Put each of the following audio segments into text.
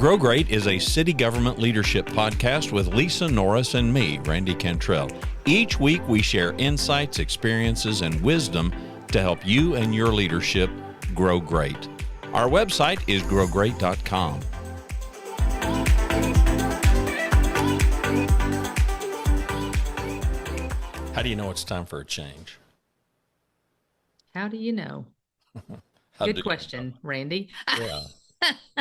Grow Great is a city government leadership podcast with Lisa Norris and me, Randy Cantrell. Each week we share insights, experiences, and wisdom to help you and your leadership grow great. Our website is growgreat.com. How do you know it's time for a change? How do you know? Good question, Randy. Yeah.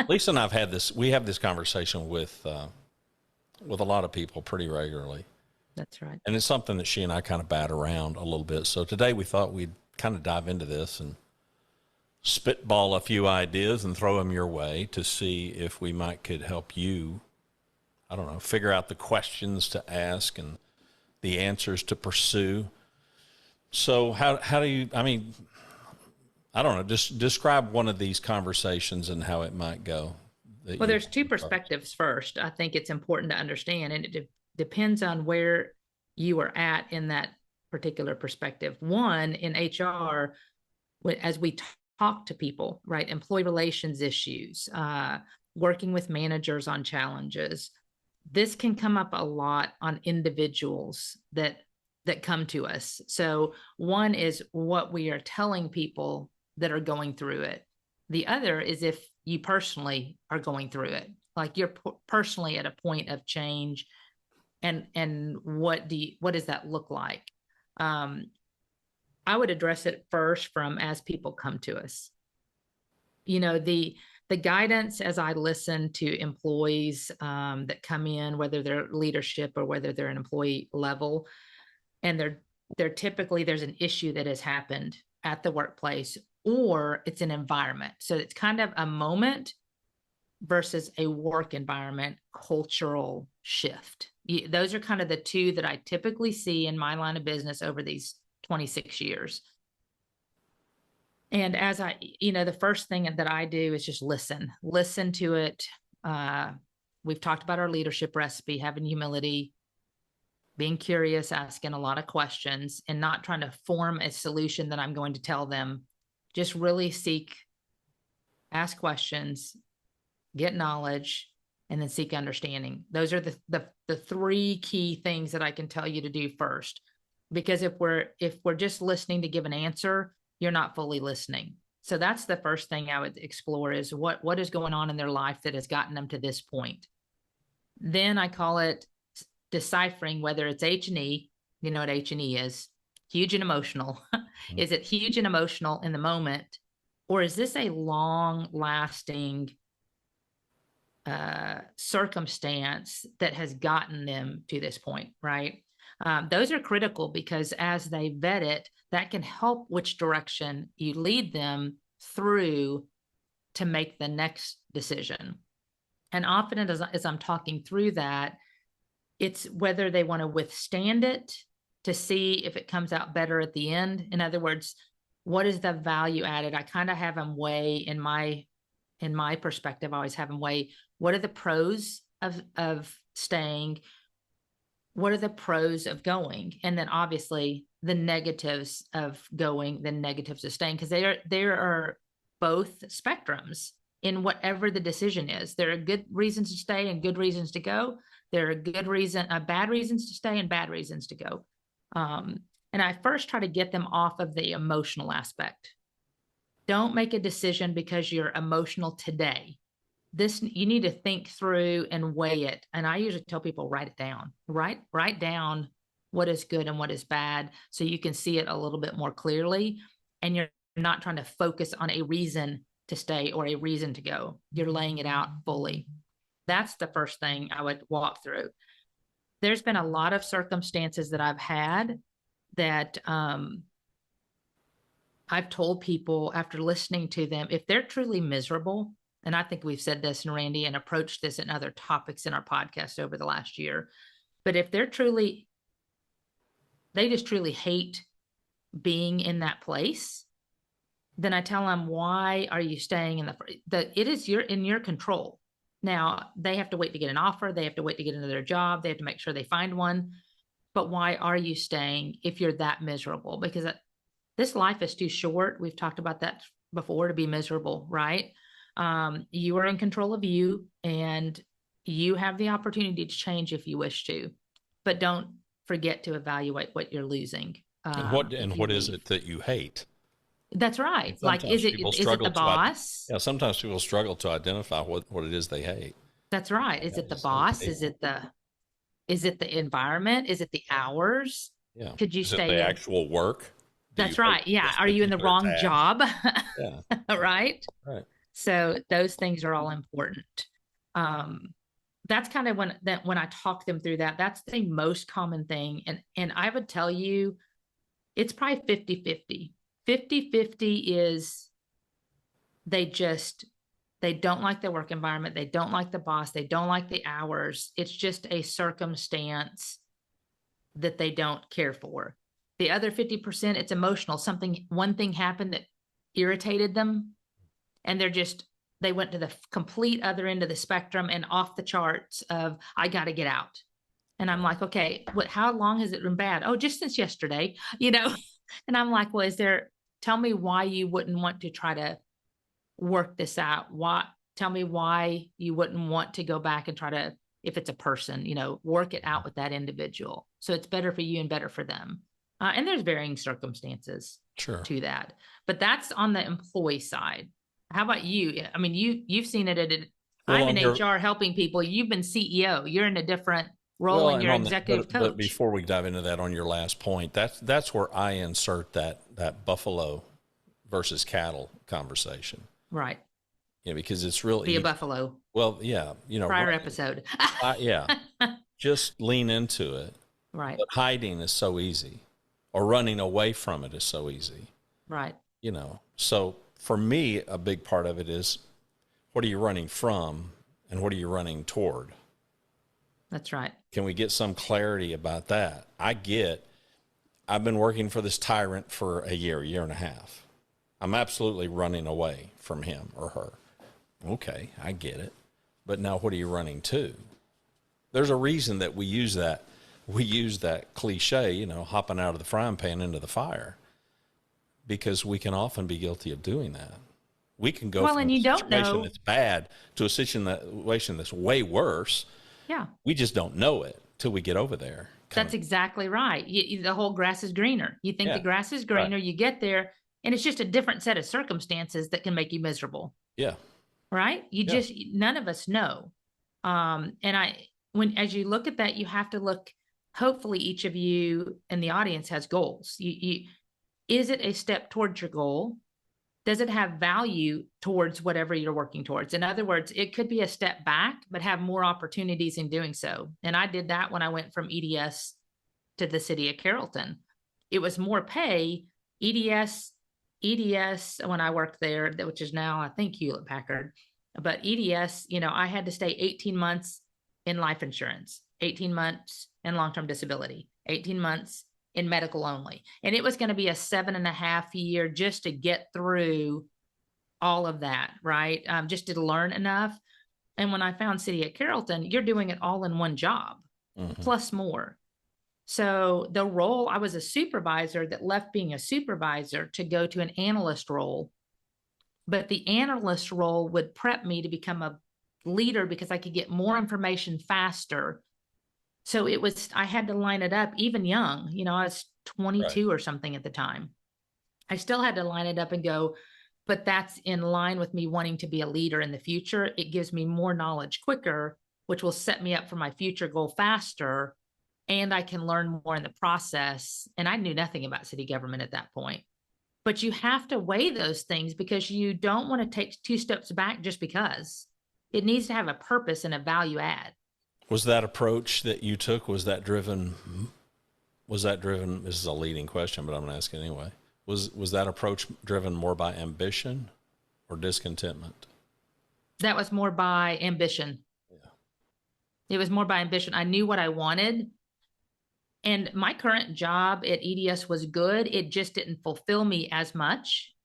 Lisa and I have this conversation with a lot of people pretty regularly. That's right. And it's something that she and I kind of bat around a little bit. So today we thought we'd kind of dive into this and spitball a few ideas and throw them your way to see if we could help you, I don't know, figure out the questions to ask and the answers to pursue. So how do you, I don't know, just describe one of these conversations and how it might go. Well, there's two perspectives first. I think it's important to understand, and it depends on where you are at in that particular perspective. One, in HR, as we talk to people, right, employee relations issues, working with managers on challenges, this can come up a lot on individuals that come to us. So one is what we are telling people that are going through it. The other is if you personally are going through it, like you're personally at a point of change, and what does that look like? I would address it first from as people come to us. You know, the guidance as I listen to employees that come in, whether they're leadership or whether they're an employee level, and they're typically, there's an issue that has happened at the workplace, or it's an environment. So it's kind of a moment versus a work environment cultural shift. Those are kind of the two that I typically see in my line of business over these 26 years. And as the first thing that I do is just listen to it. We've talked about our leadership recipe, having humility, being curious, asking a lot of questions, and not trying to form a solution that I'm going to tell them. Just really ask questions, get knowledge, and then seek understanding. Those are the three key things that I can tell you to do first. Because if we're just listening to give an answer, you're not fully listening. So that's the first thing I would explore is what is going on in their life that has gotten them to this point. Then I call it deciphering whether it's H&E. You know what H&E is? Huge and emotional. Is it huge and emotional in the moment, or is this a long-lasting circumstance that has gotten them to this point, right? Those are critical because as they vet it, that can help which direction you lead them through to make the next decision. And often as I'm talking through that, it's whether they want to withstand it to see if it comes out better at the end. In other words, what is the value added? I kind of have them weigh in my perspective. I always have them weigh, what are the pros of staying? What are the pros of going? And then obviously the negatives of going, the negatives of staying, because there are both spectrums in whatever the decision is. There are good reasons to stay and good reasons to go. There are bad reasons to stay and bad reasons to go. And I first try to get them off of the emotional aspect. Don't make a decision because you're emotional today. You need to think through and weigh it. And I usually tell people, write it down. Write down what is good and what is bad so you can see it a little bit more clearly. And you're not trying to focus on a reason to stay or a reason to go. You're laying it out fully. That's the first thing I would walk through. There's been a lot of circumstances that I've had that I've told people after listening to them, if they're truly miserable, and I think we've said this, and Randy, and approached this in other topics in our podcast over the last year, but if they just truly hate being in that place, then I tell them, why are you staying in it is in your control. Now, they have to wait to get an offer. They have to wait to get into their job. They have to make sure they find one. But why are you staying if you're that miserable? Because this life is too short. We've talked about that before, to be miserable, right? You are in control of you, and you have the opportunity to change if you wish to, but don't forget to evaluate what you're losing. And If you what is leave. it that you hate? That's And right. Like, sometimes people is it the struggle to, boss? yeah, sometimes people struggle to identify what it is they hate. That's right. Is I it the just hate boss? people. Is it the environment? Is it the hours? Yeah. Could you Is it the stay in? actual work? Do you That's hate right. Yeah. this Are you in the particular wrong task? job? Yeah. Right. Right. So those things are all important. Um, that's kind of when I talk them through that, that's the most common thing. And I would tell you, it's probably 50-50. 50-50 is they just they don't like the work environment, they don't like the boss, they don't like the hours. It's just a circumstance that they don't care for. The other 50%, it's emotional. One thing happened that irritated them, and they went to the complete other end of the spectrum and off the charts of, I got to get out. And I'm like, okay, how long has it been bad? Oh, just since yesterday, you know? And I'm like, well, tell me why you wouldn't want to try to work this out. Tell me why you wouldn't want to go back and try to, if it's a person, work it out with that individual. So it's better for you and better for them. And there's varying circumstances Sure. to that, but that's on the employee side. How about you? I mean, you've seen it Well, I'm on in your HR helping people. You've been CEO. You're in a different role, well, and and you're on the executive but coach. before we dive into that, on your last point, that's where I insert that buffalo versus cattle conversation. Right. Yeah, because it's real Be a easy. buffalo. Well, yeah, Prior episode. yeah, just lean into it. Right. But hiding is so easy, or running away from it is so easy. Right. So for me, a big part of it is, what are you running from and what are you running toward? That's right. Can we get some clarity about that? I've been working for this tyrant for a year and a half. I'm absolutely running away from him or her. Okay, I get it. But now what are you running to? There's a reason that we use that cliche, hopping out of the frying pan into the fire, because we can often be guilty of doing that. We can go from and a you don't situation know. that's bad to a situation that's way worse. Yeah. We just don't know it till we get over there. That's exactly right. The whole grass is greener. You think the grass is greener, you get there, and it's just a different set of circumstances that can make you miserable. Yeah. Right? None of us know. As you look at that, you have to look, hopefully each of you in the audience has goals. Is it a step towards your goal? Does it have value towards whatever you're working towards? In other words, it could be a step back, but have more opportunities in doing so. And I did that when I went from EDS to the city of Carrollton. It was more pay. EDS, when I worked there, which is now, I think, Hewlett Packard, but EDS, I had to stay 18 months in life insurance, 18 months in long-term disability, 18 months in medical only. And it was going to be a 7.5 year just to get through all of that, right? Just to learn enough. And when I found City at Carrollton, you're doing it all in one job, plus more. So the role, I was a supervisor that left being a supervisor to go to an analyst role. But the analyst role would prep me to become a leader because I could get more information faster. So I had to line it up even young. I was 22 or something at the time. I still had to line it up and go, but that's in line with me wanting to be a leader in the future. It gives me more knowledge quicker, which will set me up for my future goal faster. And I can learn more in the process. And I knew nothing about city government at that point. But you have to weigh those things, because you don't want to take 2 steps back just because. It needs to have a purpose and a value add. Was that approach that you took, was that driven, this is a leading question, but I'm going to ask it anyway. Was that approach driven more by ambition or discontentment? That was more by ambition. Yeah. It was more by ambition. I knew what I wanted. And my current job at EDS was good. It just didn't fulfill me as much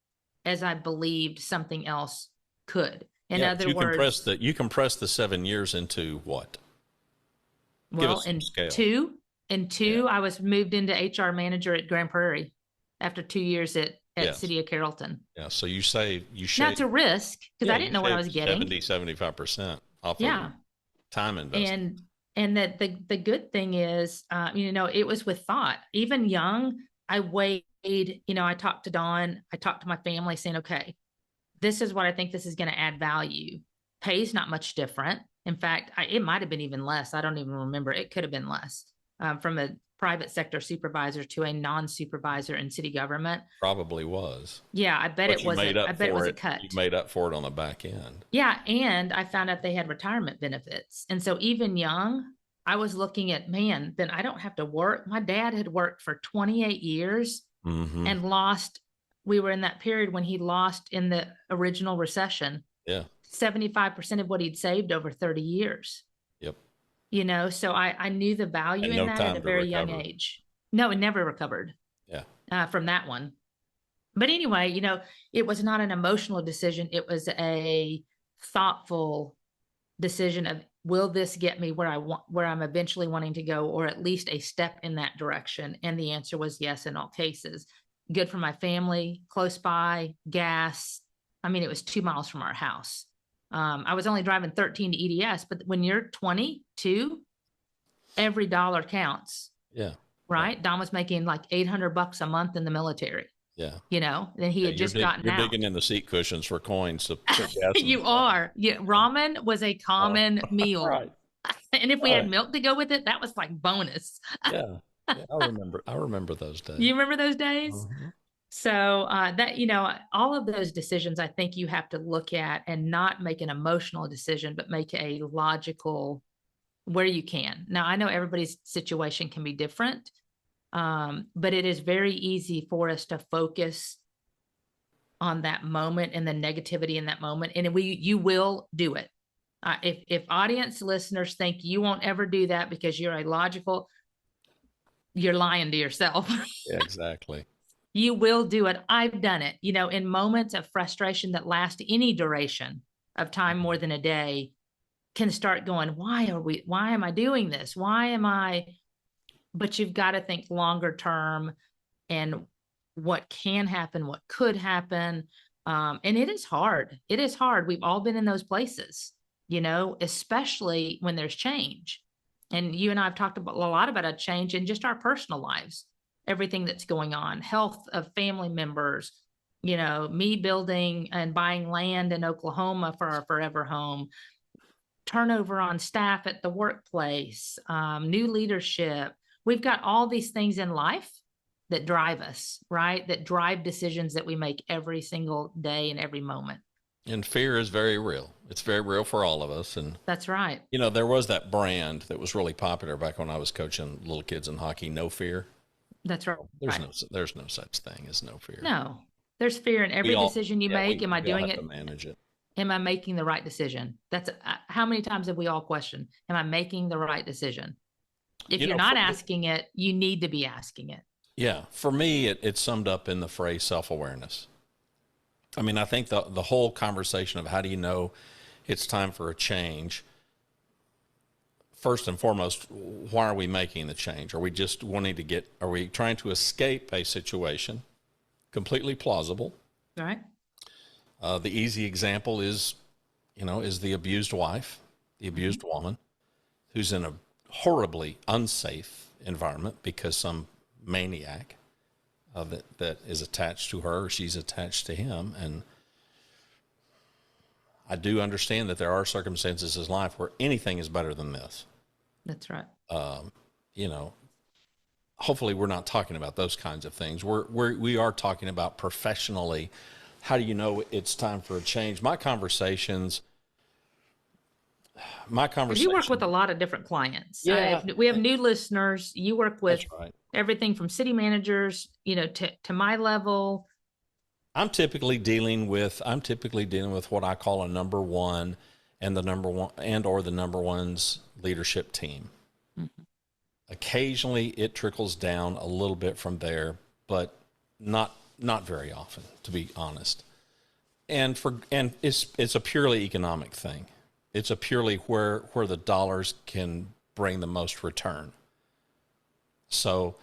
as I believed something else could. In other words, you compressed the 7 years into what? Well, in two, I was moved into HR manager at Grand Prairie after 2 years at at Yes. City of Carrollton. Yeah. So you say you Now shave. it's a risk because I You didn't know what I shave was getting. 75% off of Yeah. time investment. And that the good thing is, it was with thought. Even young, I weighed, I talked to Dawn, I talked to my family saying, okay, this is what I think this is going to add value. Pay's not much different. In fact, it might have been even less. I don't even remember. It could have been less, from a private sector supervisor to a non-supervisor in city government. Probably was. Yeah, I bet But it you wasn't. made up I bet it for was a it. cut. You made up for it on the back end. Yeah, and I found out they had retirement benefits. And so even young, I was looking at, man, then I don't have to work. My dad had worked for 28 years Mm-hmm. and lost. We were in that period when he lost in the original recession. Yeah. 75% of what he'd saved over 30 years. Yep. So I knew the value And in no that time at a to very young recover. age. No, it never recovered Yeah. from that one. But anyway, it was not an emotional decision. It was a thoughtful decision of, will this get me where I want, where I'm eventually wanting to go, or at least a step in that direction? And the answer was yes in all cases. Good for my family, close by, gas. I mean, it was 2 miles from our house. I was only driving 13 to EDS, but when you're 22, every dollar counts. Yeah. Right. Don was making like $800 a month in the military. Yeah. Then he had just gotten You're out. digging in the seat cushions for coins to put gas in You the car. are. Yeah, ramen was a common meal. Right. And if we had Right. milk to go with it, that was like bonus. Yeah. Yeah. I remember those days. You remember those days? Mhm. So all of those decisions, I think you have to look at and not make an emotional decision, but make a logical, where you can. Now, I know everybody's situation can be different, but it is very easy for us to focus on that moment and the negativity in that moment. And you will do it. If audience listeners think you won't ever do that because you're illogical, you're lying to yourself. Yeah, exactly. You will do it. I've done it, in moments of frustration that last any duration of time more than a day, can start going, why am I doing this? But you've got to think longer term and what can happen, what could happen. And it is hard. It is hard. We've all been in those places, especially when there's change. And you and I have talked a lot about a change in just our personal lives, everything that's going on, health of family members, me building and buying land in Oklahoma for our forever home, turnover on staff at the workplace, new leadership. We've got all these things in life that drive us, right? That drive decisions that we make every single day and every moment. And fear is very real. It's very real for all of us. And that's right. There was that brand that was really popular back when I was coaching little kids in hockey, No Fear. That's right. There's no such thing as no fear. No, there's fear in every decision you make. Am I doing it? To manage it. Am I making the right decision? That's how many times have we all questioned, am I making the right decision? If you're not asking it, you need to be asking it. Yeah. For me, it's summed up in the phrase self-awareness. I mean, I think the whole conversation of how do you know it's time for a change, first and foremost, why are we making the change? Are we just are we trying to escape a situation? Completely plausible. All right. The easy example is the abused wife, the abused woman who's in a horribly unsafe environment because some maniac that is attached to her, or she's attached to him. And I do understand that there are circumstances in life where anything is better than this. That's right. Hopefully we're not talking about those kinds of things. We are talking about professionally. How do you know it's time for a change? My conversations. You work with a lot of different clients. Yeah. We have new listeners. You work with right. Everything from city managers, to my level. I'm typically dealing with what I call a number one and the number one's leadership team. Mm-hmm. Occasionally it trickles down a little bit from there, but not very often, to be honest. And it's a purely economic thing. It's a purely where the dollars can bring the most return. So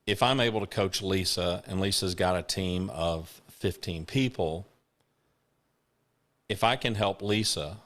if I'm able to coach Lisa and Lisa's got a team of 15 people, if I can help Lisa,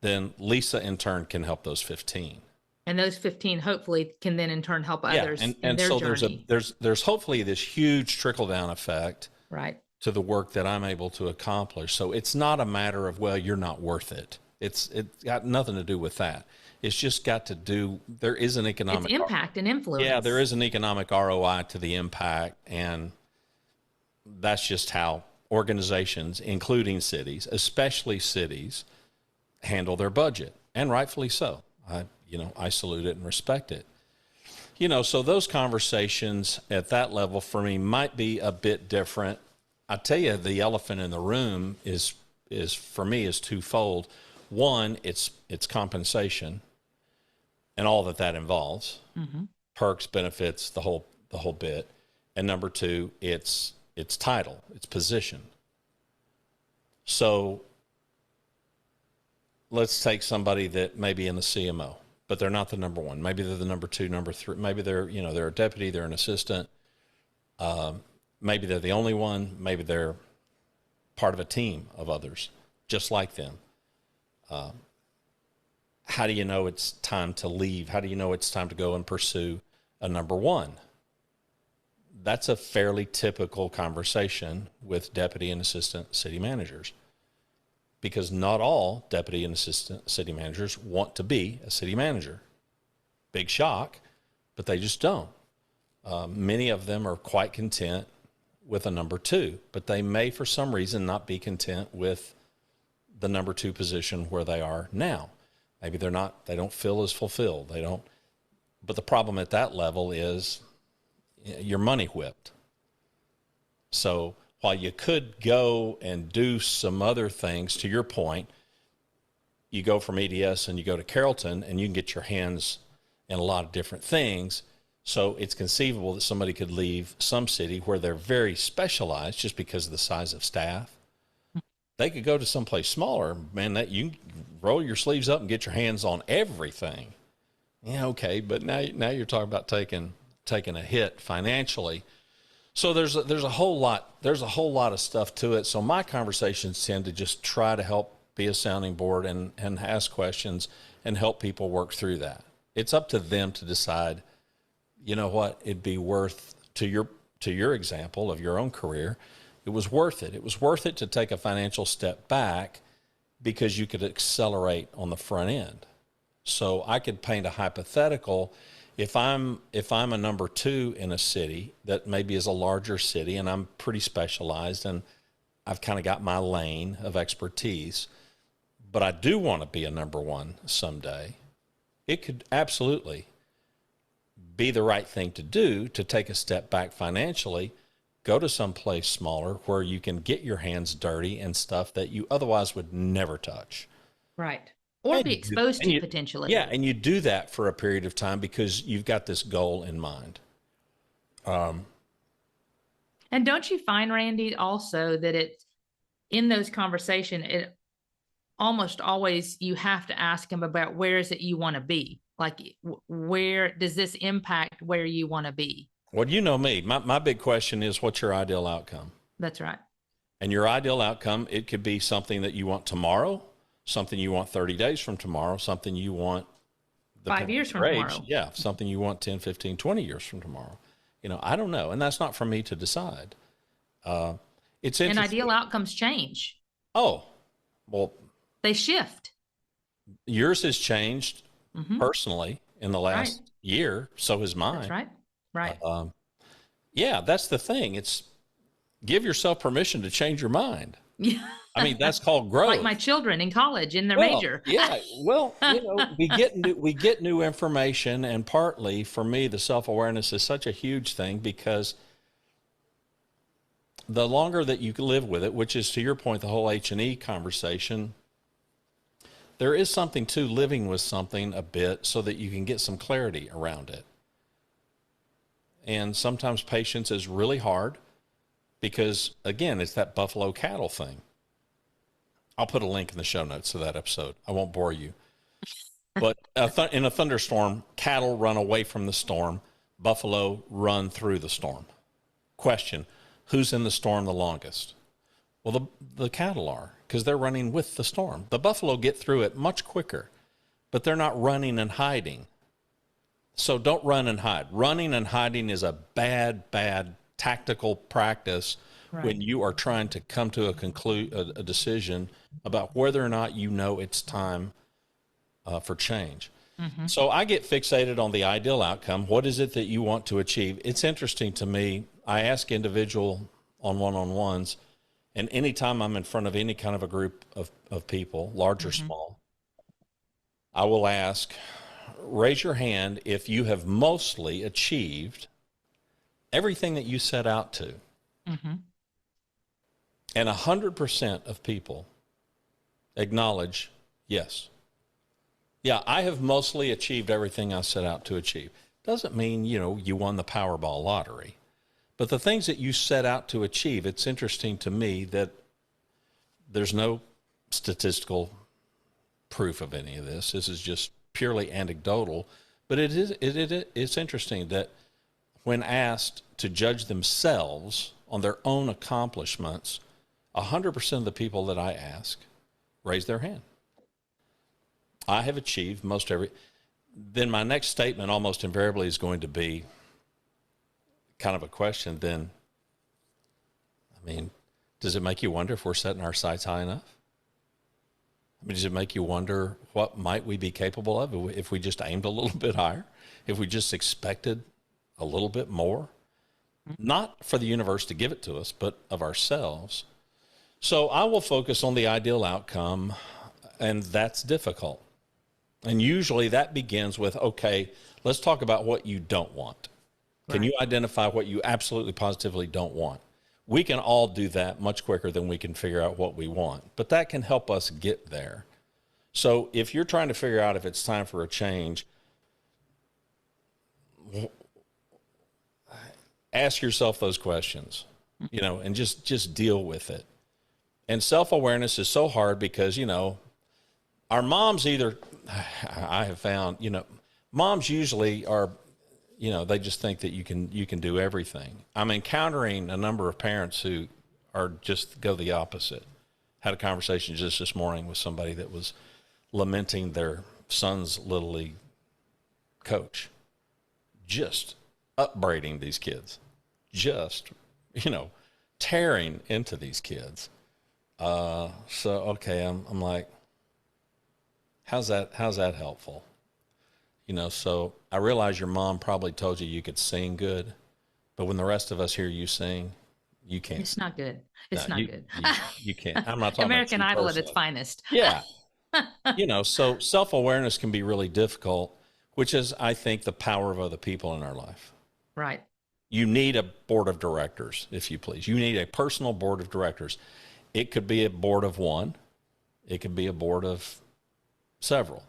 then Lisa in turn can help those 15. And those 15 hopefully can then in turn help others in their so journey. there's hopefully this huge trickle down effect Right. to the work that I'm able to accomplish. So it's not a matter of, well, you're not worth it. It's got nothing to do with that. It's just got to do, there is an economic It's impact and influence. Yeah, there is an economic ROI to the impact, and that's just how organizations, including cities, especially cities, handle their budget, and rightfully so. I salute it and respect it. So those conversations at that level for me might be a bit different. I tell you, the elephant in the room is for me is twofold. One, it's compensation and all that involves, perks, benefits, the whole bit. And number two, it's title, it's position. So let's take somebody that may be in the CMO, but they're not the number one. Maybe they're the number two, number three. Maybe they're a deputy, they're an assistant. Maybe they're the only one. Maybe they're part of a team of others just like them. How do you know it's time to leave? How do you know it's time to go and pursue a number one? That's a fairly typical conversation with deputy and assistant city managers, because not all deputy and assistant city managers want to be a city manager. Big shock, but they just don't. Many of them are quite content with a number two, but they may, for some reason, not be content with the number two position where they are now. Maybe they don't feel as fulfilled. But the problem at that level is you're money whipped. So while you could go and do some other things, to your point, you go from EDS and you go to Carrollton and you can get your hands in a lot of different things. So it's conceivable that somebody could leave some city where they're very specialized just because of the size of staff. They could go to someplace smaller, man, that you can roll your sleeves up and get your hands on everything. Yeah, okay, but now you're talking about taking a hit financially. So there's a whole lot of stuff to it. So my conversations tend to just try to help be a sounding board and ask questions and help people work through that. It's up to them to decide, you know what, it'd be worth, to your example of your own career, it was worth it. It was worth it to take a financial step back because you could accelerate on the front end. So I could paint a hypothetical. If I'm a number two in a city that maybe is a larger city and I'm pretty specialized and I've kind of got my lane of expertise, but I do want to be a number one someday, it could absolutely be the right thing to do to take a step back financially, go to some place smaller where you can get your hands dirty and stuff that you otherwise would never touch. Right. Or be exposed to potentially. Yeah, and you do that for a period of time because you've got this goal in mind. And don't you find, Randy, also that it's in those conversations, it almost always you have to ask them about where is it you want to be? Like, where does this impact where you want to be? Well, you know me. My big question is, what's your ideal outcome? That's right. And your ideal outcome, it could be something that you want tomorrow, something you want 30 days from tomorrow, something you want 5 years from tomorrow. Yeah, something you want 10, 15, 20 years from tomorrow. I don't know. And that's not for me to decide. It's interesting. And ideal outcomes change. Oh, well. They shift. Yours has changed personally in the last year. So has mine. That's right. Right. Yeah, that's the thing. It's give yourself permission to change your mind. Yeah. I mean, that's called growth. Like my children in college in their major. Yeah. Well, we get new information, and partly for me, the self-awareness is such a huge thing because the longer that you live with it, which is to your point, the whole H&E conversation, there is something to living with something a bit so that you can get some clarity around it. And sometimes patience is really hard because, again, it's that buffalo cattle thing. I'll put a link in the show notes to that episode. I won't bore you. But in a thunderstorm, cattle run away from the storm. buffalo run through the storm. Question, who's in the storm the longest? Well, the cattle are, because they're running with the storm. The buffalo get through it much quicker, but they're not running and hiding. So don't run and hide. Running and hiding is a bad tactical practice when you are trying to come to a decision about whether or not you know it's time for change. So I get fixated on the ideal outcome. What is it that you want to achieve? It's interesting to me. I ask individual on one-on-ones, and anytime I'm in front of any kind of a group of people, large or small, I will ask, raise your hand if you have mostly achieved everything that you set out to. And 100% of people acknowledge, yes. Yeah, I have mostly achieved everything I set out to achieve. Doesn't mean, you won the Powerball lottery. But the things that you set out to achieve, it's interesting to me that there's no statistical proof of any of this. This is just purely anecdotal. But it's interesting that when asked to judge themselves on their own accomplishments, 100% of the people that I ask raise their hand. I have achieved most every. Then my next statement almost invariably is going to be kind of a question. Then, does it make you wonder if we're setting our sights high enough? Does it make you wonder what might we be capable of if we just aimed a little bit higher? If we just expected a little bit more? Not for the universe to give it to us, but of ourselves. So I will focus on the ideal outcome, and that's difficult. And usually that begins with, okay, let's talk about what you don't want. Can you identify what you absolutely positively don't want? We can all do that much quicker than we can figure out what we want, but that can help us get there. So if you're trying to figure out if it's time for a change, ask yourself those questions, and just deal with it. And self-awareness is so hard because, our moms I have found, moms usually are, they just think that you can do everything. I'm encountering a number of parents who are just go the opposite. Had a conversation just this morning with somebody that was lamenting their son's Little League coach, just upbraiding these kids, just, tearing into these kids. Okay, I'm like, how's that helpful? So I realize your mom probably told you could sing good, but when the rest of us hear you sing, you can't. It's not good. It's not good. You can't. I'm not talking American about Idol at its finest. Yeah. So self-awareness can be really difficult, which is, I think, the power of other people in our life. Right. You need a board of directors, if you please. You need a personal board of directors. It could be a board of one. It could be a board of several.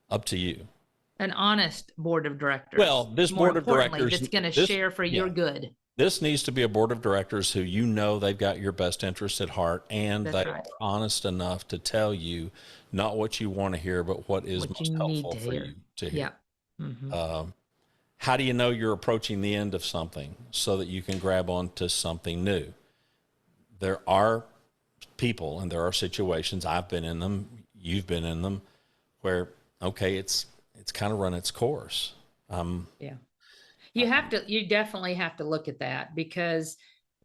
Up to you. An honest board of directors. Well, this board of directors that's going to share for your good. This needs to be a board of directors who they've got your best interest at heart, and they are honest enough to tell you not what you want to hear, but what is most helpful for you to hear. Yeah. How do you know you're approaching the end of something so that you can grab onto something new? There are people and there are situations, I've been in them, you've been in them, where, okay, it's kind of run its course. Yeah. You definitely have to look at that, because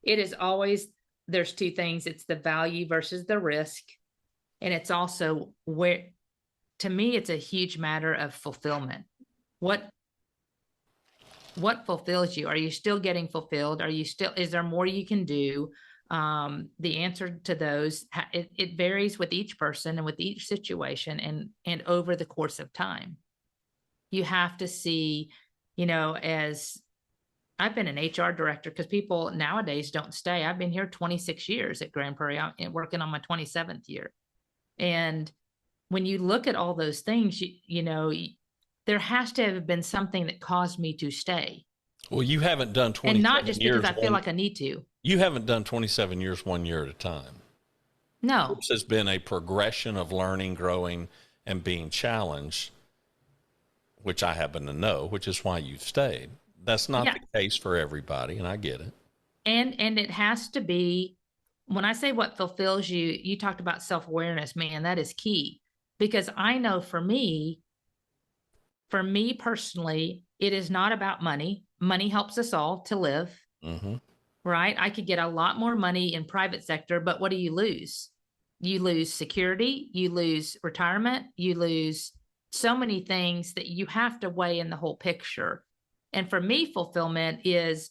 it is always, there's two things. It's the value versus the risk. And it's also to me, it's a huge matter of fulfillment. What fulfills you? Are you still getting fulfilled? Is there more you can do? The answer to those, it varies with each person and with each situation and over the course of time. You have to see, as I've been an HR director, because people nowadays don't stay. I've been here 26 years at Grand Prairie. I'm working on my 27th year. And when you look at all those things, there has to have been something that caused me to stay. Well, you haven't done 27 years. And not just because I feel like I need to. You haven't done 27 years 1 year at a time. No. This has been a progression of learning, growing, and being challenged, which I happen to know, which is why you've stayed. That's not Yeah. the case for everybody, and I get it. And it has to be, when I say what fulfills you, you talked about self-awareness, man, that is key. Because I know for me personally, it is not about money. Money helps us all to live, Hmm. right? I could get a lot more money in private sector, but what do you lose? You lose security, you lose retirement, you lose so many things that you have to weigh in the whole picture. And for me, fulfillment is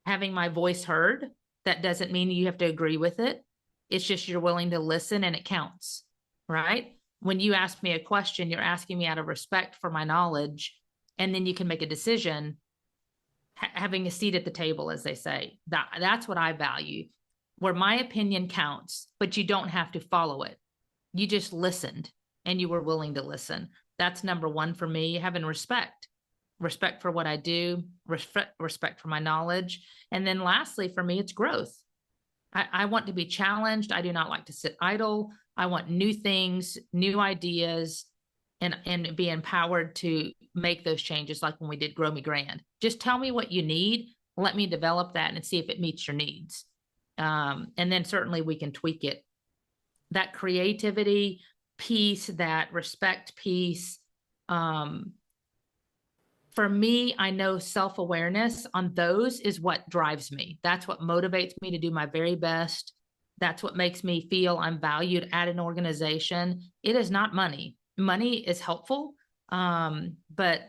having my voice heard. That doesn't mean you have to agree with it. It's just you're willing to listen and it counts, right? When you ask me a question, you're asking me out of respect for my knowledge, and then you can make a decision, having a seat at the table, as they say. That's what I value, where my opinion counts, but you don't have to follow it. You just listened and you were willing to listen. That's number one for me, having respect for what I do, respect for my knowledge. And then lastly, for me, it's growth. I want to be challenged. I do not like to sit idle. I want new things, new ideas, and be empowered to make those changes, like when we did Grow Me Grand. Just tell me what you need. Let me develop that and see if it meets your needs. And then certainly we can tweak it. That creativity piece, that respect piece, for me, I know self-awareness on those is what drives me. That's what motivates me to do my very best. That's what makes me feel I'm valued at an organization. It is not money. Money is helpful, but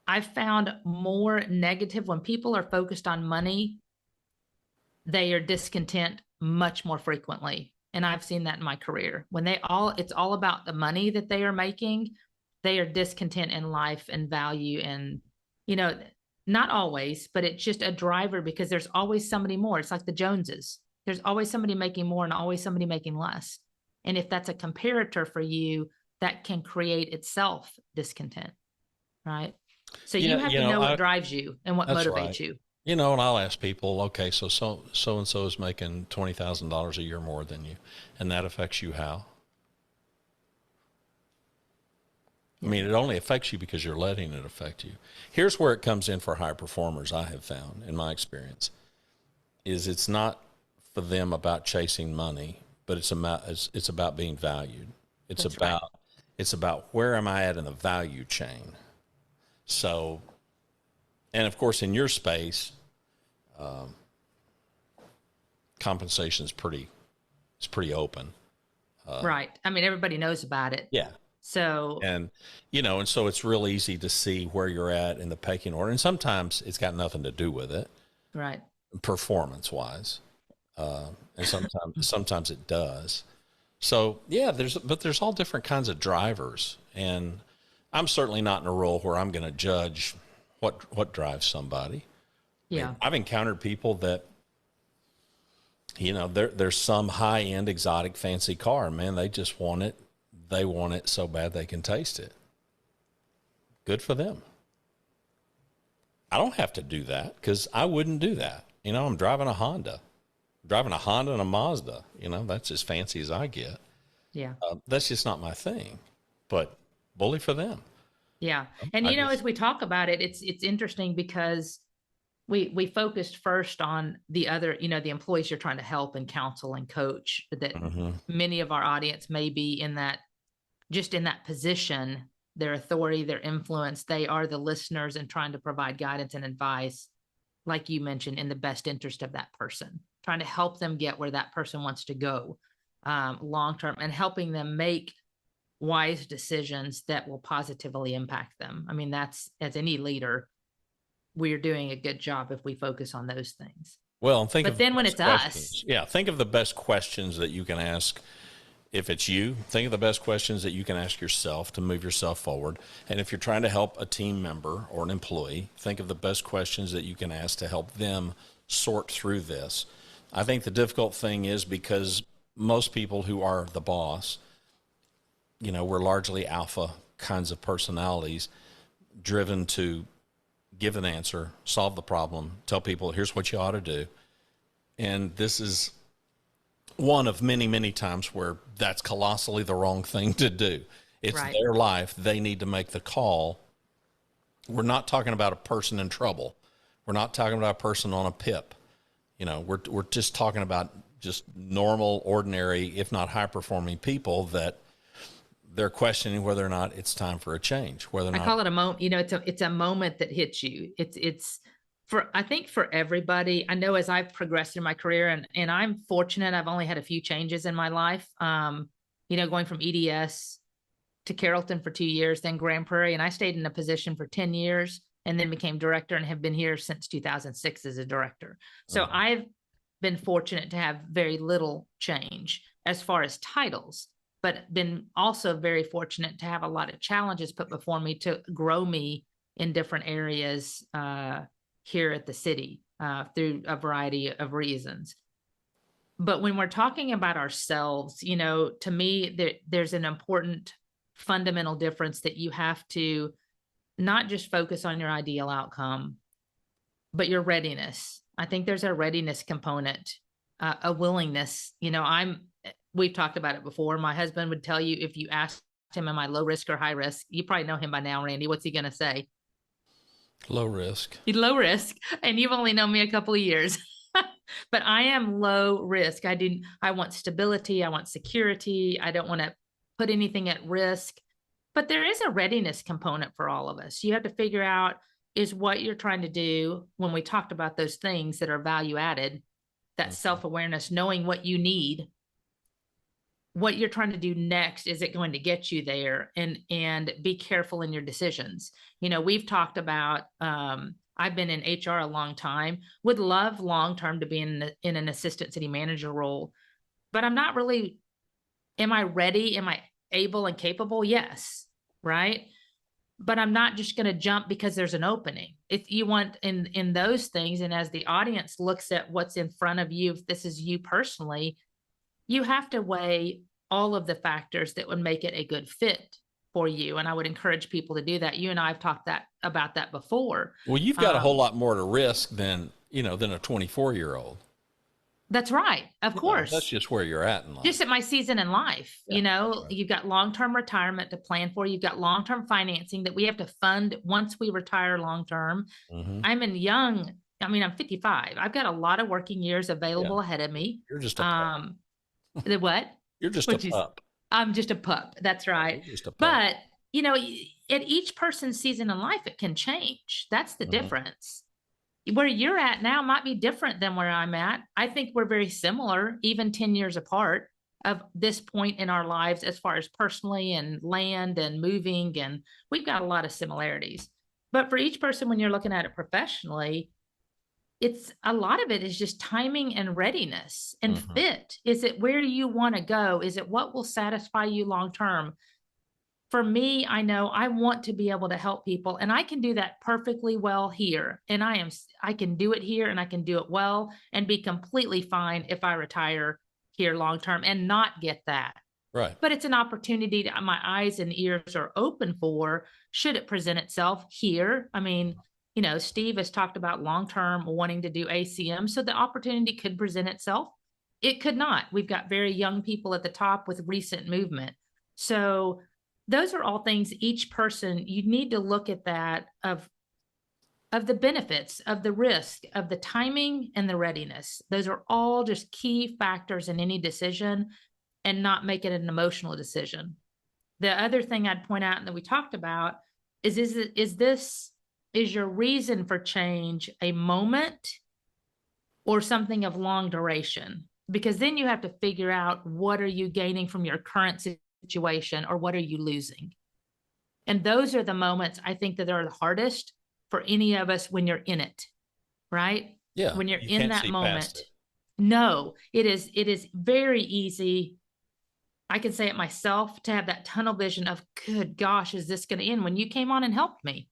I've found more negative when people are focused on money. They are discontent much more frequently, and I've seen that in my career. When it's all about the money that they are making, they are discontent in life and value. And, you know, not always, but it's just a driver, because there's always somebody more. It's like the Joneses. There's always somebody making more and always somebody making less. And if that's a comparator for you, that can create itself discontent, right? So you have to know what drives you and what That's motivates right. you. And I'll ask people, okay, so and so is making $20,000 a year more than you, and that affects you how? I mean, it only affects you because you're letting it affect you. Here's where it comes in for high performers, I have found in my experience, is it's not for them about chasing money, but it's about being valued. It's That's about right. it's about where am I at in the value chain. So, and of course, in your space, compensation is pretty open. Right. I mean, everybody knows about it. Yeah. So, And, and so it's real easy to see where you're at in the pecking order. And sometimes it's got nothing to do with it, right. performance wise. And sometimes it does. So yeah, there's all different kinds of drivers. And I'm certainly not in a role where I'm going to judge what drives somebody. I Yeah. mean, I've encountered people that, there's some high end exotic fancy car, man. They just want it. They want it so bad they can taste it. Good for them. I don't have to do that because I wouldn't do that. I'm driving a Honda. Driving a Honda and a Mazda, that's as fancy as I get. Yeah. That's just not my thing, but bully for them. Yeah. And as we talk about it, it's interesting because we focused first on the other, the employees you're trying to help and counsel and coach, that many of our audience may be in that position, their authority, their influence. They are the listeners and trying to provide guidance and advice, like you mentioned, in the best interest of that person, trying to help them get where that person wants to go long term, and helping them make wise decisions that will positively impact them. I mean, that's, as any leader, we're doing a good job if we focus on those things. Well, think of us. Yeah, think of the best questions that you can ask. If it's you, think of the best questions that you can ask yourself to move yourself forward. And if you're trying to help a team member or an employee, think of the best questions that you can ask to help them sort through this. I think the difficult thing is, because most people who are the boss, we're largely alpha kinds of personalities, driven to give an answer, solve the problem, tell people, here's what you ought to do. And this is one of many, many times where that's colossally the wrong thing to do. It's their life. They need to make the call. we're not talking about a person in trouble. We're not talking about a person on a PIP. You know, we're just talking about just normal, ordinary, if not high performing people that they're questioning whether or not it's time for a change, whether or I not. call it a moment, you know, it's a moment that hits you. It's for, I think for everybody, I know as I've progressed in my career, and I'm fortunate, I've only had a few changes in my life. You know, going from EDS to Carrollton for 2 years, then Grand Prairie, and I stayed in a position for 10 years and then became director and have been here since 2006 as a director. So I've been fortunate to have very little change as far as titles, but been also very fortunate to have a lot of challenges put before me to grow me in different areas here at the city through a variety of reasons. But when we're talking about ourselves, you know, to me, there's an important fundamental difference that you have to not just focus on your ideal outcome, but your readiness. I think there's a readiness component, a willingness. You know, we've talked about it before. My husband would tell you, if you asked him, am I low risk or high risk? You probably know him by now, Randy. What's he going to say? Low risk. He's low risk. And you've only known me a couple of years. But I am low risk. I want stability. I want security. I don't want to put anything at risk. But there is a readiness component for all of us. You have to figure out, is what you're trying to do, when we talked about those things that are value added, that self-awareness, knowing what you need, what you're trying to do next, is it going to get you there? And be careful in your decisions. You know, we've talked about, I've been in HR a long time, would love long-term to be in an assistant city manager role, but I'm not really, am I ready? Am I able and capable? Yes. Right. But I'm not just going to jump because there's an opening. If you want in those things, and as the audience looks at what's in front of you, if this is you personally, you have to weigh all of the factors that would make it a good fit for you. And I would encourage people to do that. You and I have talked about that before. Well, you've got a whole lot more to risk than a 24-year-old. That's right. Of course. That's just where you're at in life. Just at my season in life. Yeah, you know, right. You've got long-term retirement to plan for. You've got long-term financing that we have to fund once we retire long-term. I'm I'm 55. I've got a lot of working years available ahead of me. You're just a pup. The what? You're just a pup. I'm just a pup. That's right. You're just a pup. But, you know, at each person's season in life, it can change. That's the difference. Where you're at now might be different than where I'm at. I think we're very similar, even 10 years apart of this point in our lives, as far as personally and land and moving. And we've got a lot of similarities. But for each person, when you're looking at it professionally, it's a lot of it is just timing and readiness and fit. Is it where you want to go? Is it what will satisfy you long term? For me, I know I want to be able to help people, and I can do that perfectly well here. And I can do it here, and I can do it well and be completely fine if I retire here long term and not get that. Right. But it's an opportunity that my eyes and ears are open for, should it present itself here. I mean, you know, Steve has talked about long-term wanting to do ACM, so the opportunity could present itself. It could not. We've got very young people at the top with recent movement. So those are all things, each person, you need to look at that of the benefits, of the risk, of the timing and the readiness. Those are all just key factors in any decision, and not make it an emotional decision. The other thing I'd point out, and that we talked about, is your reason for change a moment or something of long duration? Because then you have to figure out, what are you gaining from your current situation, or what are you losing? And those are the moments I think that are the hardest for any of us when you're in it, right? Yeah. When you're in that moment. No, it is very easy. I can say it myself, to have that tunnel vision of, good gosh, is this going to end? When you came on and helped me,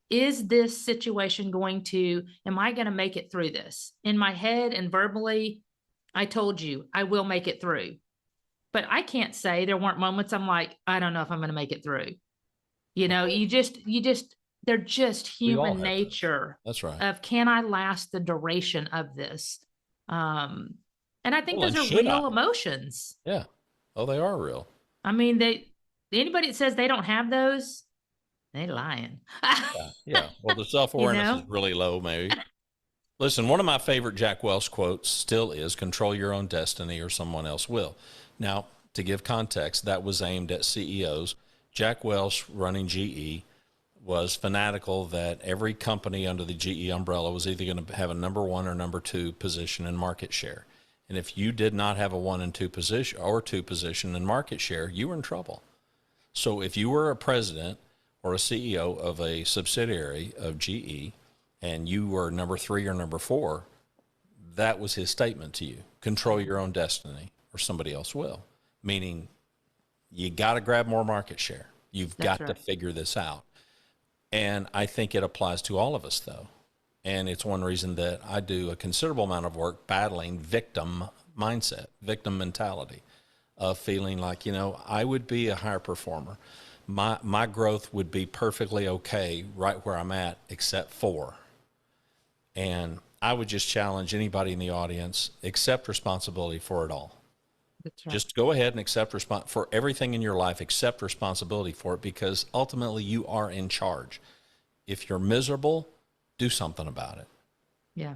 is this situation am I going to make it through this? In my head and verbally, I told you I will make it through. But I can't say there weren't moments I'm like, I don't know if I'm going to make it through. You know, they're just human nature. That's right. Of, can I last the duration of this? And I think those are real emotions. Yeah. Oh, they are real. I mean, anybody that says they don't have those, They lying. Yeah. Yeah. Well, the self You awareness is know? really low, maybe. Listen, one of my favorite Jack Welch quotes still is control your own destiny or someone else will. Now, to give context, that was aimed at CEOs. Jack Welch, running GE, was fanatical that every company under the GE umbrella was either going to have a number one or number two position in market share. And if you did not have a one and two position or two position in market share, you were in trouble. So if you were a president or a CEO of a subsidiary of GE and you were number three or number four, that was his statement to you. Control your own destiny or somebody else will. Meaning you got to grab more market share. You've That's got to right. figure this out. And I think it applies to all of us, though. And it's one reason that I do a considerable amount of work battling victim mindset, victim mentality of feeling like, I would be a higher performer. My growth would be perfectly okay right where I'm at, except for. And I would just challenge anybody in the audience, accept responsibility for it all. That's right. Just go ahead and accept for everything in your life, accept responsibility for it, because ultimately you are in charge. If you're miserable, do something about it. Yeah.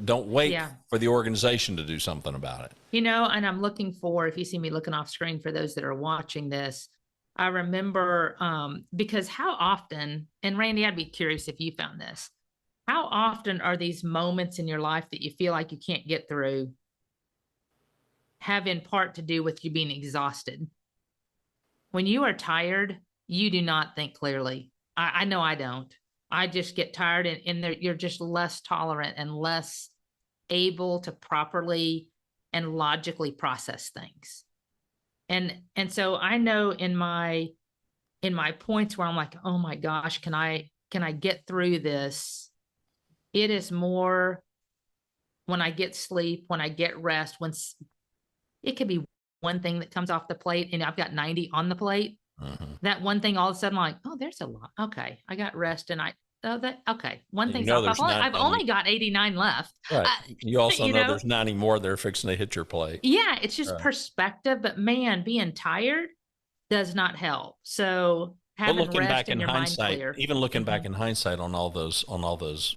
Don't wait Yeah. for the organization to do something about it. And I'm looking for, if you see me looking off screen for those that are watching this, I remember, because how often, and Randy, I'd be curious if you found this, how often are these moments in your life that you feel like you can't get through have in part to do with you being exhausted? When you are tired, you do not think clearly. I know I don't. I just get tired, and you're just less tolerant and less able to properly and logically process things. And so I know in my points where I'm like, oh my gosh, can I get through this? It is more when I get sleep, when I get rest, when it could be one thing that comes off the plate and I've got 90 on the plate. Mm-hmm. That one thing, all of a sudden, I'm like, oh, there's a lot. Okay, I got rest, and okay, one thing's off. There's I've only got 89 left. right. You also You know know, there's 90 more that are fixing to hit your plate. yeah, it's just Right. perspective. But man, being tired does not help. So But having looking rest back and in your mind hindsight, clear. even looking back in hindsight on all those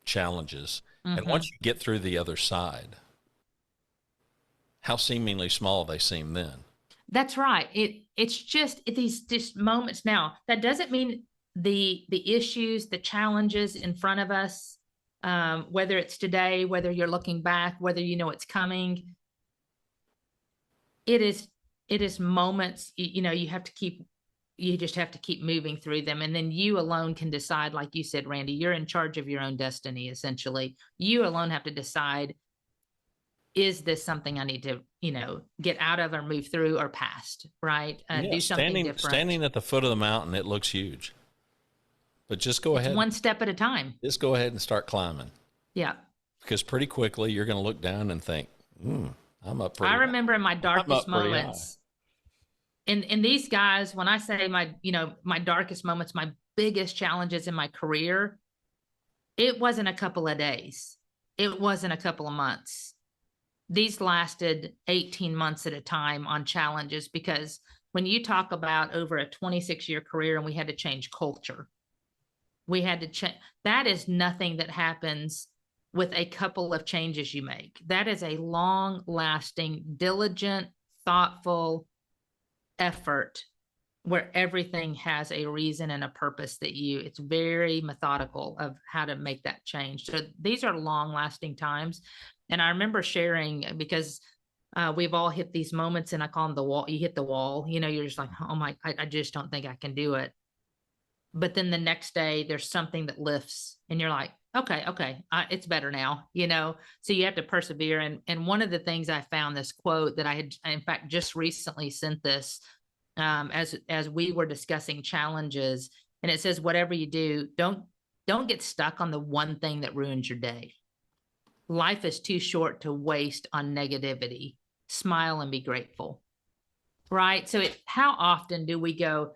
challenges, and Mm-hmm. once you get through the other side, how seemingly small they seem then. That's right. It's just these just moments. Now that doesn't mean the issues, the challenges in front of us, whether it's today, whether you're looking back, whether you know it's coming. It is moments. You have to keep. You just have to keep moving through them, and then you alone can decide. Like you said, Randy, you're in charge of your own destiny. Essentially, you alone have to decide, is this something I need to, get out of or move through or past, right? Yeah, Do something different. standing at the foot of the mountain, it looks huge. But just go ahead. One step at a time. Just go ahead and start climbing. Yeah. Because pretty quickly you're going to look down and think, I'm up pretty I remember in my up darkest pretty moments, and these guys, when I say my darkest moments, my biggest challenges in my career, it wasn't a couple of days. It wasn't a couple of months. These lasted 18 months at a time on challenges, because when you talk about over a 26-year career and we had to change culture, we had to change. That is nothing that happens with a couple of changes you make. That is a long lasting, diligent, thoughtful effort where everything has a reason and a purpose it's very methodical of how to make that change. So these are long lasting times. And I remember sharing, because we've all hit these moments, and I call them the wall. You hit the wall, you're just like, oh my, I just don't think I can do it. But then the next day there's something that lifts and you're like, okay, it's better now, so you have to persevere. And one of the things I found, this quote that I had, in fact, just recently sent this, as we were discussing challenges, and it says, whatever you do, don't get stuck on the one thing that ruins your day. Life is too short to waste on negativity. Smile and be grateful. Right? So how often do we go,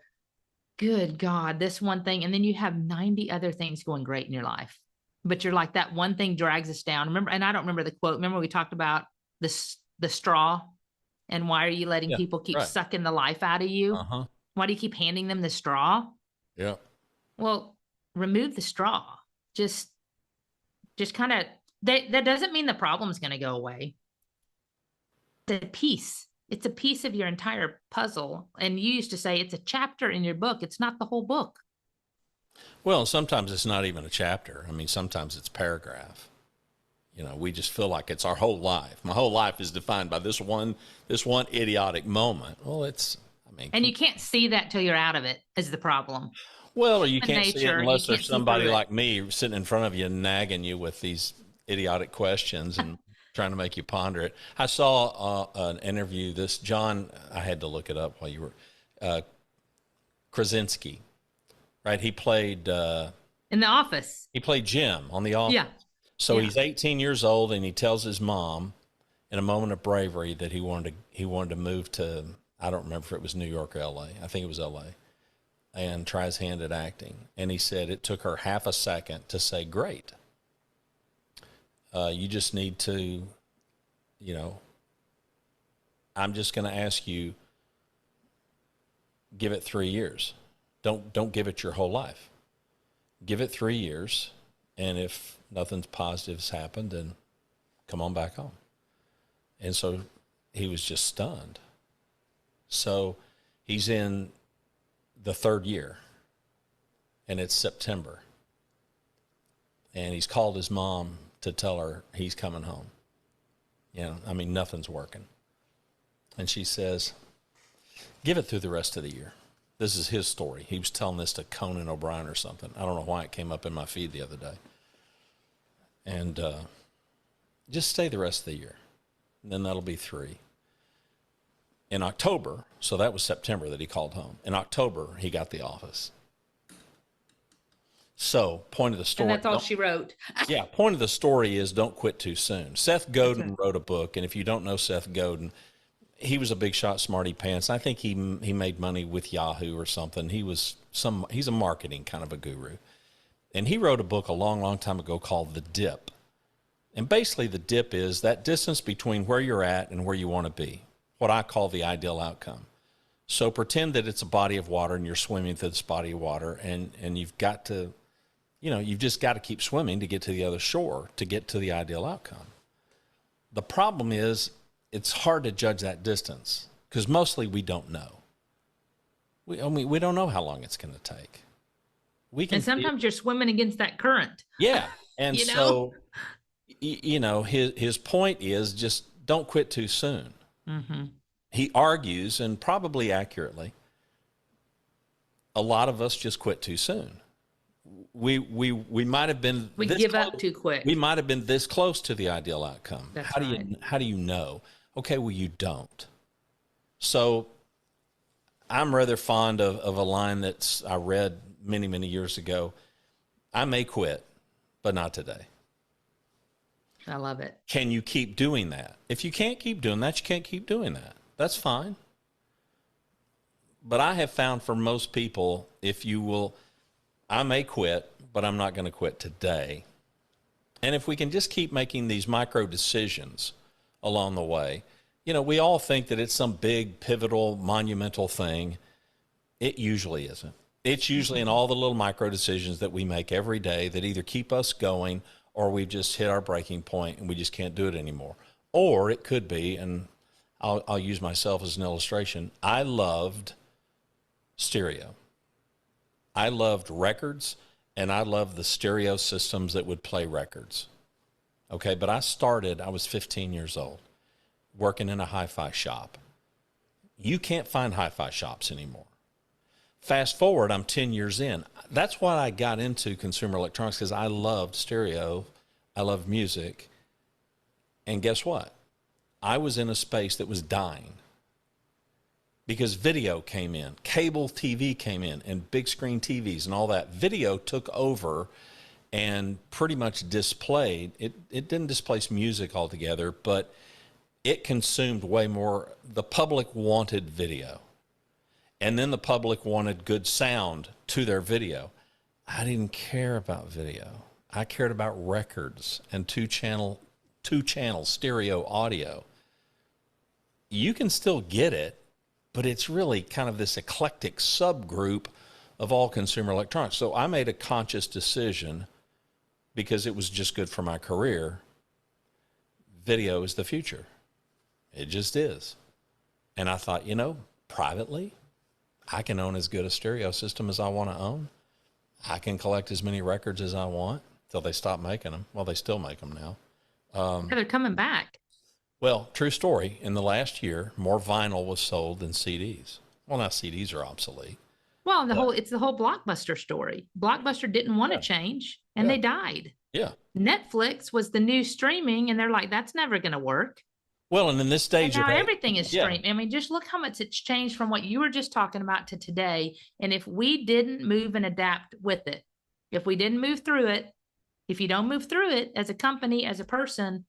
good God, this one thing, and then you have 90 other things going great in your life, but you're like, that one thing drags us down. Remember, and I don't remember the quote. Remember we talked about the straw, and why are you letting people keep sucking the life out of you? Uh-huh. Why do you keep handing them the straw? Yeah. Well, remove the straw. Just kind of that doesn't mean the problem's going to go away. The piece, it's a piece of your entire puzzle. And you used to say it's a chapter in your book. It's not the whole book. Well, sometimes it's not even a chapter. I mean, sometimes it's paragraph. You know, we just feel like it's our whole life. My whole life is defined by this one idiotic moment. Well, I mean, and you can't see that till you're out of it is the problem. well, or you Human can't see it nature, unless you there's can't see somebody through it. like me sitting in front of you nagging you with these idiotic questions and trying to make you ponder it. I saw an interview. This John, I had to look it up while you were Krasinski, right? In the office. He played Jim on The Office. Yeah. So Yeah. he's 18 years old, and he tells his mom, in a moment of bravery, that he wanted to move to, I don't remember if it was New York or L.A. I think it was L.A. and try his hand at acting. And he said it took her half a second to say, "Great. You just need to, you know, I'm just going to ask you, give it 3 years. Don't give it your whole life. Give it 3 years, and if nothing's positive's happened, then come on back home." And so he was just stunned. So he's in the third year, and it's September. And he's called his mom to tell her he's coming home. You know, I mean, nothing's working. And she says, give it through the rest of the year. This is his story. He was telling this to Conan O'Brien or something. I don't know why it came up in my feed the other day. And just stay the rest of the year. And then that'll be 3. In October, so that was September that he called home. In October, he got the office. So, point of the story. And that's all she wrote. Yeah, point of the story is don't quit too soon. Seth Godin right. wrote a book, and if you don't know Seth Godin, he was a big shot smarty pants. I think he made money with Yahoo or something. He's a marketing kind of a guru. And he wrote a book a long, long time ago called The Dip. And basically the dip is that distance between where you're at and where you want to be, what I call the ideal outcome. So pretend that it's a body of water and you're swimming through this body of water, and you've got to, you've just got to keep swimming to get to the other shore to get to the ideal outcome. The problem is it's hard to judge that distance because mostly we don't know. We don't know how long it's going to take. And sometimes you're swimming against that current. Yeah. And You know? so, his point is just don't quit too soon. Mm-hmm. He argues, and probably accurately, a lot of us just quit too soon. We might have been We give up too quick. We might have been this close to the ideal outcome. That's how do you know? Okay, well, you don't. So I'm rather fond of a line that I read many, many years ago. I may quit, but not today. I love it. Can you keep doing that? If you can't keep doing that, you can't keep doing that. That's fine. But I have found for most people, I may quit, but I'm not going to quit today. And if we can just keep making these micro decisions along the way, we all think that it's some big, pivotal, monumental thing. It usually isn't. It's usually in all the little micro decisions that we make every day that either keep us going or we've just hit our breaking point and we just can't do it anymore. Or it could be, and I'll use myself as an illustration, I loved stereo. I loved records, and I loved the stereo systems that would play records. Okay, but I was 15 years old, working in a hi-fi shop. You can't find hi-fi shops anymore. Fast forward, I'm 10 years in. That's why I got into consumer electronics, because I loved stereo, I loved music, and guess what? I was in a space that was dying because video came in, cable TV came in, and big screen TVs and all that. Video took over and pretty much displayed. It didn't displace music altogether, but it consumed way more. The public wanted video. And then the public wanted good sound to their video. I didn't care about video. I cared about records and two channel stereo audio. You can still get it, but it's really kind of this eclectic subgroup of all consumer electronics. So I made a conscious decision because it was just good for my career. Video is the future. It just is. And I thought, privately, I can own as good a stereo system as I want to own. I can collect as many records as I want till they stop making them. Well, they still make them now. Yeah, they're coming back. Well, true story. In the last year, more vinyl was sold than CDs. Well, now CDs are obsolete. Well, it's the whole Blockbuster story. Blockbuster didn't want to change, and they died. Yeah. Netflix was the new streaming, and they're like, that's never going to work. Well, and in this stage, now everything is streaming. I mean, just look how much it's changed from what you were just talking about to today. And if we didn't move and adapt with it, if we didn't move through it, if you don't move through it as a company, as a person,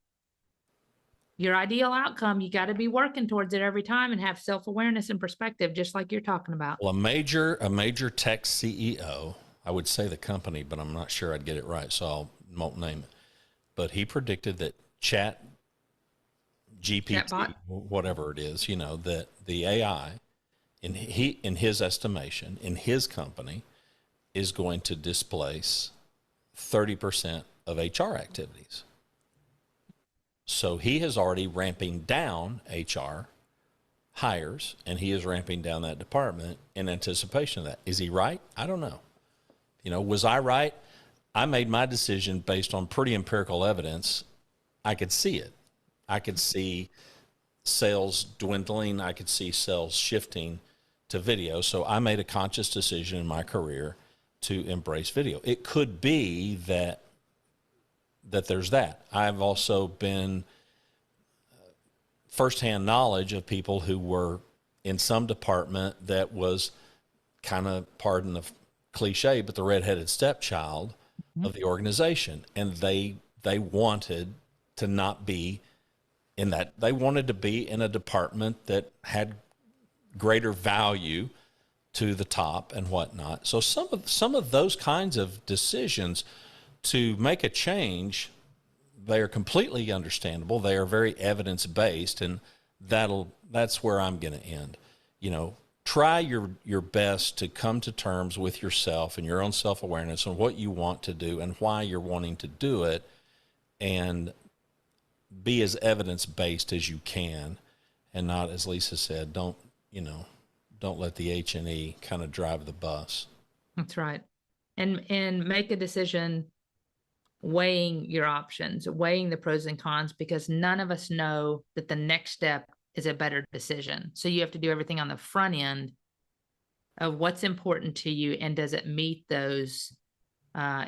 your ideal outcome, you got to be working towards it every time and have self-awareness and perspective, just like you're talking about. Well, a major tech CEO, I would say the company, but I'm not sure I'd get it right, so I won't name it. But he predicted that GPT, whatever it is, that the AI, in his estimation, in his company, is going to displace 30% of HR activities. So he is already ramping down HR hires, and he is ramping down that department in anticipation of that. Is he right? I don't know. Was I right? I made my decision based on pretty empirical evidence. I could see it. I could see sales dwindling. I could see sales shifting to video. So I made a conscious decision in my career to embrace video. It could be that there's that. I've also been firsthand knowledge of people who were in some department that was kind of, pardon the cliche, but the redheaded stepchild of the organization. And they wanted to not be in that. They wanted to be in a department that had greater value to the top and whatnot. So some of those kinds of decisions to make a change, they are completely understandable. They are very evidence-based, and that's where I'm going to end. Try your best to come to terms with yourself and your own self-awareness and what you want to do and why you're wanting to do it, and be as evidence-based as you can, and not, as Lisa said, don't let the H&E kind of drive the bus. That's right. And make a decision weighing your options, weighing the pros and cons, because none of us know that the next step is a better decision. So you have to do everything on the front end of what's important to you, and does it meet those?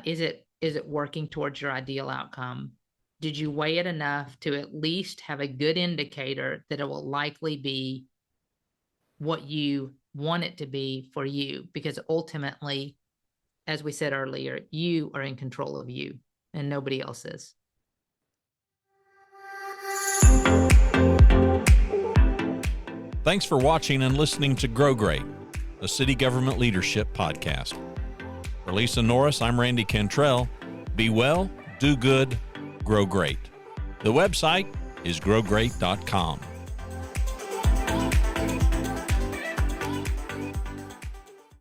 Is it working towards your ideal outcome? Did you weigh it enough to at least have a good indicator that it will likely be what you want it to be for you? Because ultimately, as we said earlier, you are in control of you and nobody else is. Thanks for watching and listening to Grow Great, a city government leadership podcast. For Lisa Norris, I'm Randy Cantrell. Be well, do good, grow great. The website is growgreat.com.